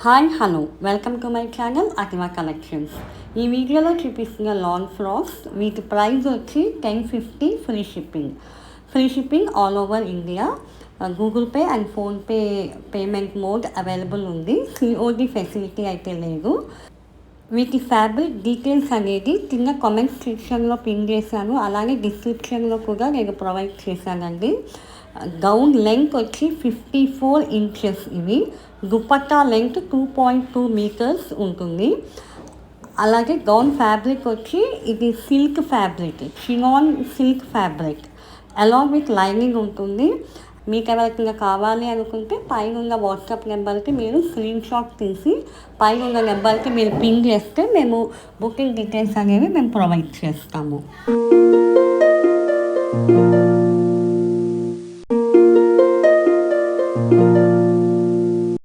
Hi hello welcome to my channel Athiva collections. ఈ వీడియోలో చూపిస్తున్న లాంగ్ ఫ్రాక్స్ వీటి ప్రైస్ వచ్చి 1050 free shipping all over India. Google Pay and PhonePe payment mode available ఉంది. COD facility అయితే లేదు. వీటి ఫ్యాబ్రిక్ డీటెయిల్స్ అనేది కింద కామెంట్ సెక్షన్లో పిన్ చేశాను, అలాగే డిస్క్రిప్షన్లో కూడా నేను ప్రొవైడ్ చేశానండి. గౌన్ లెంగ్త్ వచ్చి 54 ఇంచెస్. ఇవి దుపట్టా లెంగ్త్ 2.2 మీటర్స్ ఉంటుంది. అలాగే గౌన్ ఫ్యాబ్రిక్ వచ్చి ఇది silk fabric, chinon silk fabric along with lining ఉంటుంది. మీకు ఎవరికైనా కావాలి అనుకుంటే పైన ఉన్న వాట్సాప్ నెంబర్కి మీరు స్క్రీన్ షాట్ తీసి పైన ఉన్న నెంబర్కి మీరు పిన్ చేస్తే మేము బుకింగ్ డీటెయిల్స్ అనేవి మేము ప్రొవైడ్ చేస్తాము.